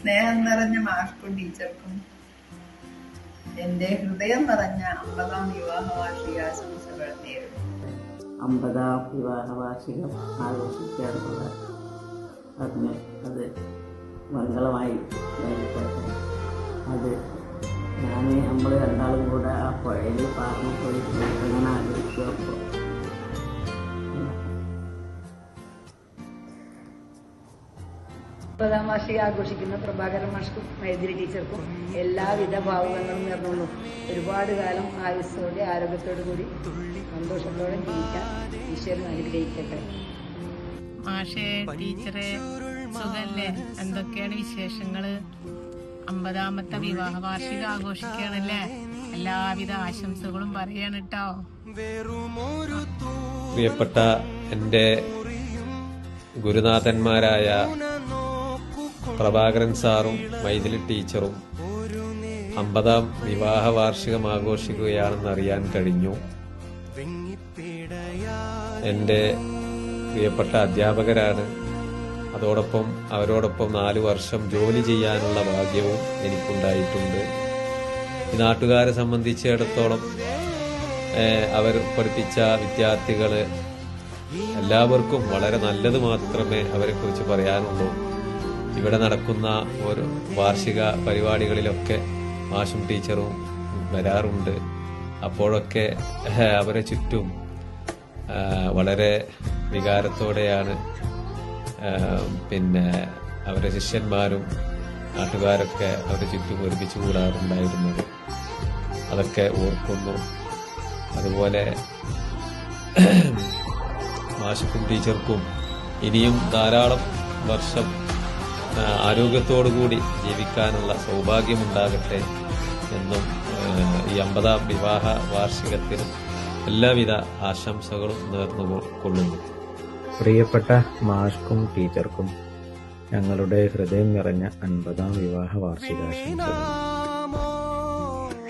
സ്നേഹം നിറഞ്ഞ മാഷ്ക്കും ടീച്ചർക്കും എന്റെ ഹൃദയം നിറഞ്ഞ 50ാം വിവാഹ വാർഷികാശംസകൾ നേരുന്നു. 50ാം വിവാഹ വാർഷികം ആഘോഷിക്കാറുള്ള അത് മംഗളമായി കഴിഞ്ഞിട്ട് അത് നമ്മൾ രണ്ടാളും കൂടെ ആ പുഴയിൽ പാർന്ന് പോയി അങ്ങനെ ആലോചിക്കുമ്പോൾ 50ാം വാർഷികം ആഘോഷിക്കുന്ന പ്രഭാകരൻ മാഷ്ക്കും മൈഥിലി ടീച്ചർക്കും എല്ലാവിധ ഭാവുകങ്ങളും നേർന്നുള്ളൂ. ഒരുപാട് കാലം ആയുസ്സോടെ ആരോഗ്യത്തോടു കൂടി സന്തോഷത്തോടെ ജീവിക്കാൻ ഈശ്വരൻ അനുഗ്രഹിക്കട്ടെ. മാഷേ, ടീച്ചറെ, സുഖല്ലേ? എന്തൊക്കെയാണ് വിശേഷങ്ങള്? 50ാമത്തെ വിവാഹ വാർഷികം ആഘോഷിക്കുകയാണല്ലേ? എല്ലാവിധ ആശംസകളും പറയാണ് കേട്ടോ. പ്രിയപ്പെട്ട എൻ്റെ ഗുരുനാഥന്മാരായ പ്രഭാകരൻ സാറും മൈഥിലി ടീച്ചറും 50ാം വിവാഹ വാർഷികം ആഘോഷിക്കുകയാണെന്ന് അറിയാൻ കഴിഞ്ഞു. എൻ്റെ പ്രിയപ്പെട്ട അധ്യാപകരാണ്. അതോടൊപ്പം അവരോടൊപ്പം 4 വർഷം ജോലി ചെയ്യാനുള്ള ഭാഗ്യവും എനിക്കുണ്ടായിട്ടുണ്ട്. ഈ നാട്ടുകാരെ സംബന്ധിച്ചിടത്തോളം അവർ പഠിപ്പിച്ച വിദ്യാർത്ഥികള് എല്ലാവർക്കും വളരെ നല്ലത് മാത്രമേ അവരെക്കുറിച്ച് പറയാനുള്ളൂ. ഇവിടെ നടക്കുന്ന ഓരോ വാർഷിക പരിപാടികളിലൊക്കെ മാഷും ടീച്ചറും വരാറുണ്ട്. അപ്പോഴൊക്കെ അവരെ ചുറ്റും വളരെ വികാരത്തോടെയാണ് അവരുടെ ശിഷ്യന്മാരും നാട്ടുകാരൊക്കെ അവരുടെ ചുറ്റും ഒരുമിച്ച് കൂടാറുണ്ടായിരുന്നത്. അതൊക്കെ ഓർക്കുന്നു. അതുപോലെ മാഷുക്കും ടീച്ചർക്കും ഇനിയും ധാരാളം വർഷം ആരോഗ്യത്തോടുകൂടി ജീവിക്കാനുള്ള സൗഭാഗ്യമുണ്ടാകട്ടെ എന്നും ഈ 50ാം വിവാഹ വാർഷികത്തിൽ എല്ലാവിധ ആശംസകളും നേർന്നുകൊള്ളുന്നു. പ്രിയപ്പെട്ട മാഷ്ക്കും ടീച്ചർക്കും ഞങ്ങളുടെ ഹൃദയം നിറഞ്ഞ 50ാം വിവാഹ വാർഷികാശംസകൾ.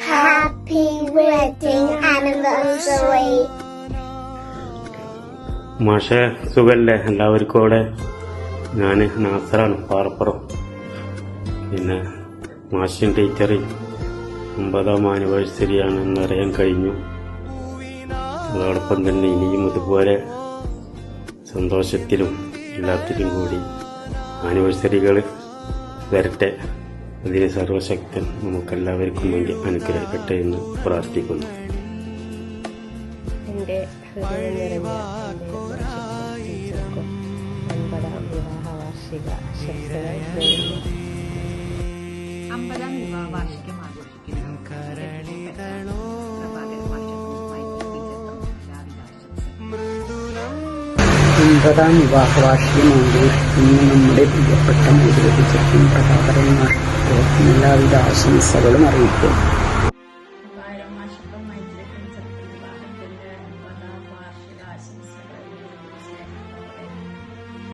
Happy wedding anniversary. മാഷെ, സുഖല്ലേ? എല്ലാവർക്കും അവിടെ. ഞാൻ നാസറാണ്, പാറപ്പുറം. പിന്നെ മാഷും ടീച്ചറും 50ാം ആനിവേഴ്സറിയാണെന്ന് അറിയാൻ കഴിഞ്ഞു. അതോടൊപ്പം തന്നെ ഇനിയും ഇതുപോലെ സന്തോഷത്തിലും എല്ലാത്തിലും കൂടി ആനിവേഴ്സറികൾ വരട്ടെ. അതിന് സർവശക്തൻ നമുക്കെല്ലാവർക്കും വേണ്ടി അനുഗ്രഹിക്കട്ടെ എന്ന് പ്രാർത്ഥിക്കുന്നു. എൻ്റെ ഹൃദയം നിറഞ്ഞ 50ാം വിവാഹ വാർഷിക ആശംസകൾ നേരുന്നു. 50ാം വിവാഹ വാർഷികം ആഘോഷിക്കുന്നു. 50ാം വിവാഹ വാർഷികം ആഘോഷിക്കുന്ന നമ്മുടെ പ്രിയപ്പെട്ട മൈഥിലി ടീച്ചർക്കും പ്രഭാകരൻ മാഷ്ക്കും എല്ലാവിധ ആശംസകളും അറിയിക്കും. പ്രഭാകരൻ മാഷ്ക്കും മൈഥിലിക്കും